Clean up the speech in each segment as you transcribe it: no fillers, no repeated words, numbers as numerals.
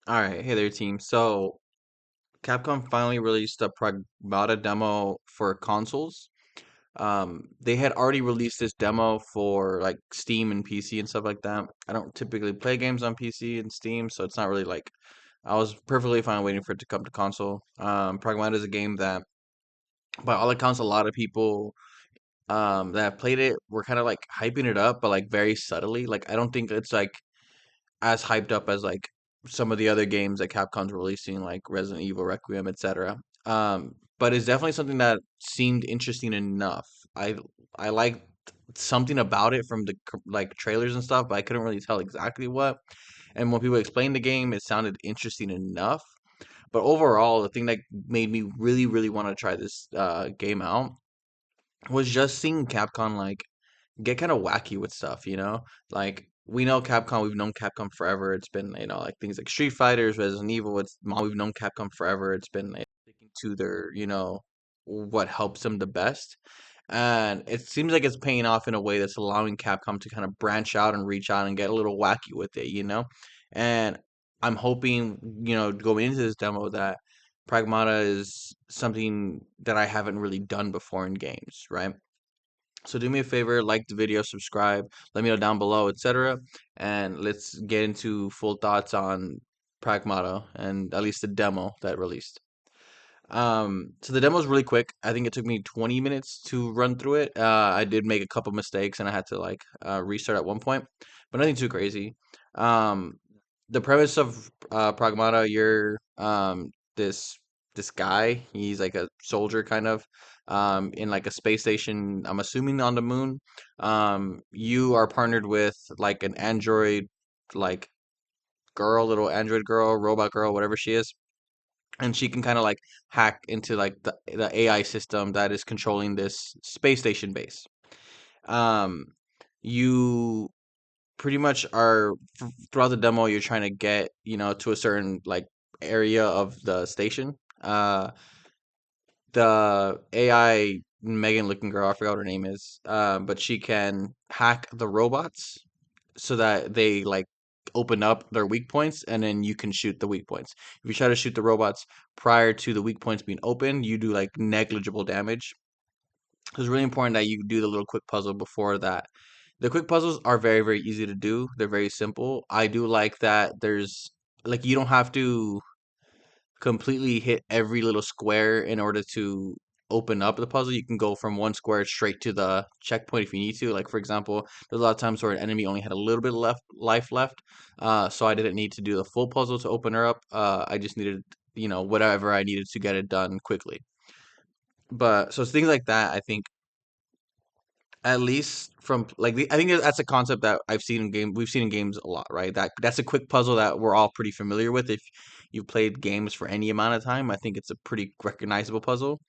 All right, hey there, team. So Capcom finally released a Pragmata demo for consoles. They had already released this demo for like Steam and PC and stuff like that. I don't typically play games on PC and Steam, so it's not really like I was perfectly fine waiting for it to come to console. Pragmata is a game that, by all accounts, a lot of people that have played it were kind of like hyping it up, but like very subtly. Like I don't think it's like as hyped up as like some of the other games that Capcom's releasing, like Resident Evil, Requiem, etc. But it's definitely something that seemed interesting enough. I liked something about it from the like trailers and stuff, but I couldn't really tell exactly what. And when people explained the game, it sounded interesting enough. But overall, the thing that made me really, really want to try this game out was just seeing Capcom like get kind of wacky with stuff, you know? Like we know Capcom, we've known Capcom forever. It's been, like things like Street Fighters, Resident Evil, we've known Capcom forever. It's been sticking to their, what helps them the best. And it seems like it's paying off in a way that's allowing Capcom to kind of branch out and reach out and get a little wacky with it, you know? And I'm hoping, going into this demo that Pragmata is something that I haven't really done before in games, right? So do me a favor, like the video, subscribe, let me know down below, etc. And let's get into full thoughts on Pragmata and at least the demo that released. So the demo is really quick. I think it took me 20 minutes to run through it. I did make a couple mistakes and I had to like restart at one point, but nothing too crazy. Um, the premise of Pragmata, you're this this guy. He's like a soldier kind of in like a space station. I'm assuming on the moon. You are partnered with like an android, like girl, little android girl, robot girl, whatever she is, and she can kind of like hack into like the AI system that is controlling this space station base. Um, you pretty much are throughout the demo you're trying to get to a certain like area of the station. The AI Megan looking girl, I forgot what her name is, but she can hack the robots so that they like open up their weak points and then you can shoot the weak points. If you try to shoot the robots prior to the weak points being open, you do like negligible damage. So it's really important that you do the little quick puzzle before that. The quick puzzles are very, very easy to do. They're very simple. I do like that there's like you don't have to completely hit every little square in order to open up the puzzle. You can go from one square straight to the checkpoint if you need to. Like for example, there's a lot of times where an enemy only had a little bit left life left, so I didn't need to do the full puzzle to open her up. I just needed whatever I needed to get it done quickly. But so it's things like that. I think at least from like I think that's a concept that we've seen in games a lot, right? That's a quick puzzle that we're all pretty familiar with. If you've played games for any amount of time, I think it's a pretty recognizable puzzle.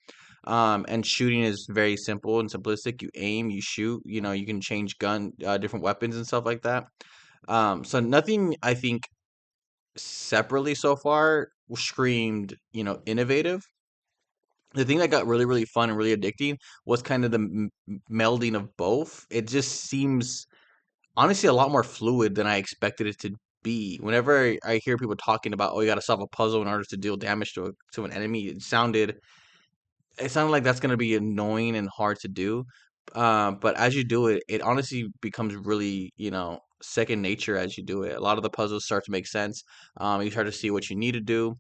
And shooting is very simple and simplistic. You aim, you shoot. You can change different weapons and stuff like that. So nothing I think separately so far screamed, innovative. The thing that got really, really fun and really addicting was kind of the melding of both. It just seems honestly a lot more fluid than I expected it to be. Whenever I hear people talking about, oh, you got to solve a puzzle in order to deal damage to an enemy, it sounded like that's gonna be annoying and hard to do. But as you do it, it honestly becomes really, second nature as you do it. A lot of the puzzles start to make sense. You start to see what you need to do.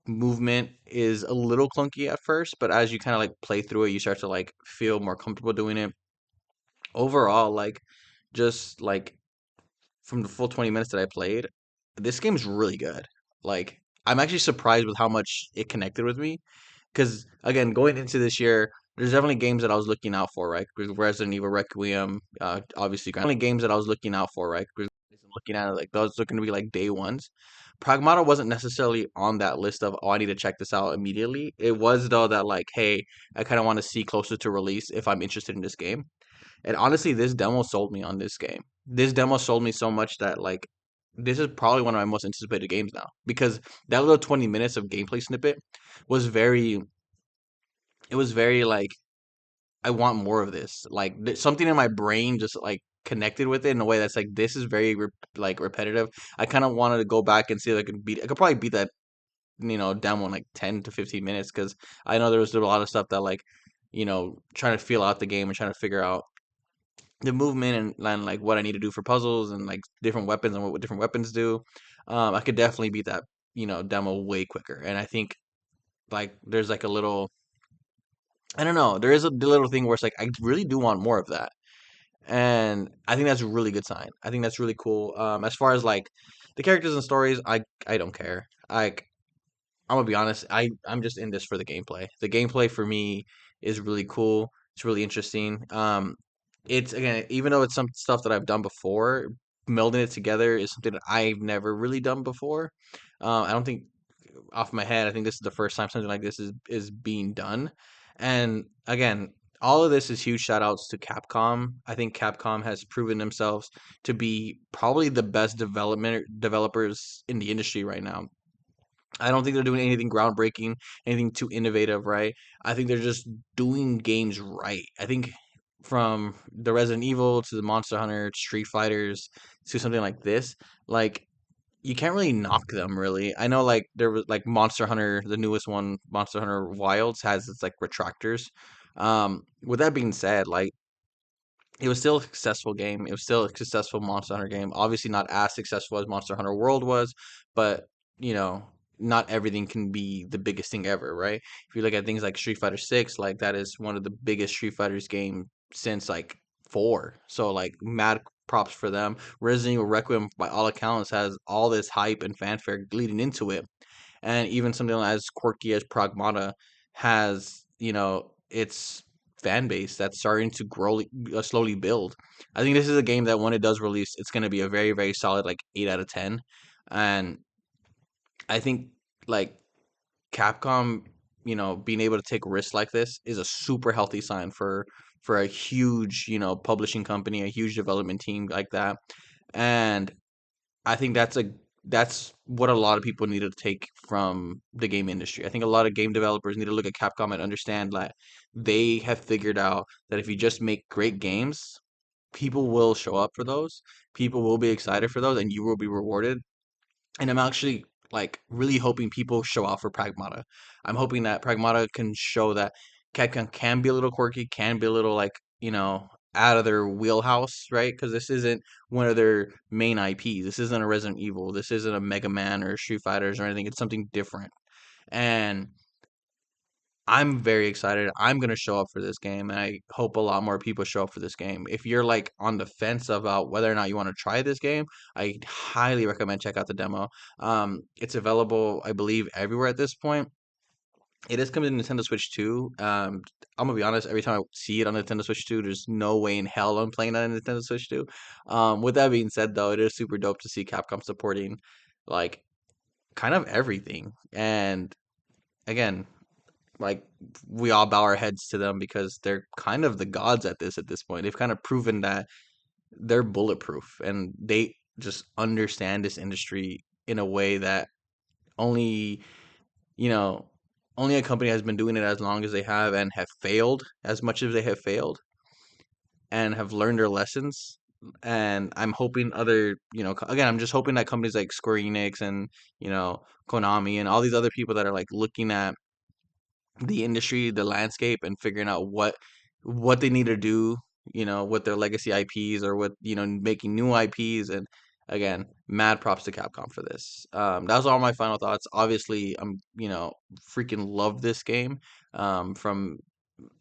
Movement is a little clunky at first, but as you kind of like play through it, you start to like feel more comfortable doing it. Overall, like just like from the full 20 minutes that I played, this game's really good. Like I'm actually surprised with how much it connected with me because again, going into this year, there's definitely games that I was looking out for, right? Resident Evil Requiem, obviously, only games that I was looking out for, right? Looking at it like those are going to be like day ones. Pragmata wasn't necessarily on that list of, oh, I need to check this out immediately. It was though that like, hey, I kind of want to see closer to release if I'm interested in this game. And honestly, this demo sold me on this game. This demo sold me so much that like this is probably one of my most anticipated games now because that little 20 minutes of gameplay snippet was very it was very like I want more of this. Like something in my brain just like connected with it in a way that's like this is very like repetitive. I kind of wanted to go back and see if I could beat. I could probably beat that demo in like 10 to 15 minutes because I know there was a lot of stuff that like trying to feel out the game and trying to figure out the movement and like what I need to do for puzzles and like different weapons and what different weapons do. I could definitely beat that demo way quicker. And I think like there's like a little I don't know. There is a little thing where it's like I really do want more of that, and I think that's a really good sign. I think that's really cool. As far as like the characters and stories, I don't care. I'm gonna be honest. I'm just in this for the gameplay. The gameplay for me is really cool. It's really interesting. It's again, even though it's some stuff that I've done before, melding it together is something that I've never really done before. I don't think off my head. I think this is the first time something like this is being done. And again, all of this is huge shout outs to Capcom. I think Capcom has proven themselves to be probably the best developers in the industry right now. I don't think they're doing anything groundbreaking, anything too innovative, right? I think they're just doing games right. I think from the Resident Evil to the Monster Hunter, Street Fighters to something like this, like you can't really knock them really. I know like there was like Monster Hunter, the newest one, Monster Hunter Wilds has its like retractors. With that being said, like it was still a successful game. It was still a successful Monster Hunter game. Obviously not as successful as Monster Hunter World was, but you know, not everything can be the biggest thing ever, right? If you look at things like Street Fighter 6, like that is one of the biggest Street Fighters game since like 4. So like mad props for them. Resident Evil Requiem by all accounts has all this hype and fanfare leading into it, and even something as quirky as Pragmata has, its fan base that's starting to grow, slowly build. I think this is a game that when it does release, it's going to be a very, very solid like 8 out of 10, and I think like Capcom, being able to take risks like this is a super healthy sign for a huge, publishing company, a huge development team like that, and I think that's what a lot of people need to take from the game industry. I think a lot of game developers need to look at Capcom and understand that they have figured out that if you just make great games, people will show up for those. People will be excited for those, and you will be rewarded. And I'm actually like really hoping people show out for Pragmata. I'm hoping that Pragmata can show that Capcom can be a little quirky, can be a little like, out of their wheelhouse, right? Because this isn't one of their main IPs. This isn't a Resident Evil. This isn't a Mega Man or Street Fighters or anything. It's something different. And I'm very excited. I'm gonna show up for this game, and I hope a lot more people show up for this game. If you're like on the fence about whether or not you want to try this game, I highly recommend check out the demo. It's available, I believe, everywhere at this point. It is coming to Nintendo Switch 2. I'm gonna be honest. Every time I see it on Nintendo Switch 2, there's no way in hell I'm playing that on Nintendo Switch 2. With that being said, though, it is super dope to see Capcom supporting like kind of everything. And again, like we all bow our heads to them because they're kind of the gods at this point. They've kind of proven that they're bulletproof and they just understand this industry in a way that only, you know, only a company has been doing it as long as they have and have failed as much as they have failed and have learned their lessons. And I'm hoping other, again, I'm just hoping that companies like Square Enix and, Konami and all these other people that are like looking at the industry, the landscape, and figuring out what they need to do, with their legacy IPs or with making new IPs. And again, mad props to Capcom for this. That was all my final thoughts. Obviously, I'm freaking love this game. From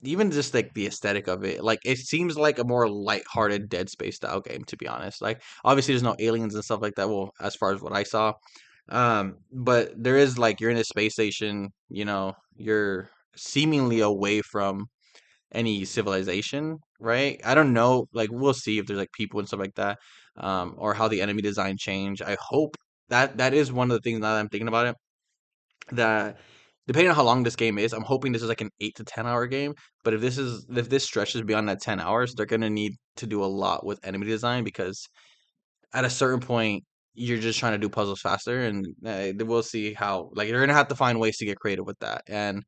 even just like the aesthetic of it, like it seems like a more light-hearted Dead Space style game. To be honest, like obviously there's no aliens and stuff like that. Well, as far as what I saw, but there is like you're in a space station, you're seemingly away from any civilization, right? I don't know, like we'll see if there's like people and stuff like that, or how the enemy design change. I hope that is one of the things now that I'm thinking about it, that depending on how long this game is, I'm hoping this is like an 8 to 10 hour game. But if this stretches beyond that 10 hours, they're gonna need to do a lot with enemy design because at a certain point you're just trying to do puzzles faster, and we'll see how like you're gonna have to find ways to get creative with that. And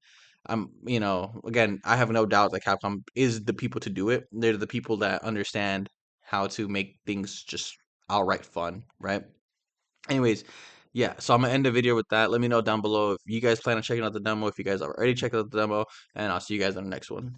I'm again, I have no doubt that Capcom is the people to do it. They're the people that understand how to make things just outright fun, right? Anyways, yeah, so I'm gonna end the video with that. Let me know down below if you guys plan on checking out the demo, if you guys already checked out the demo, and I'll see you guys on the next one.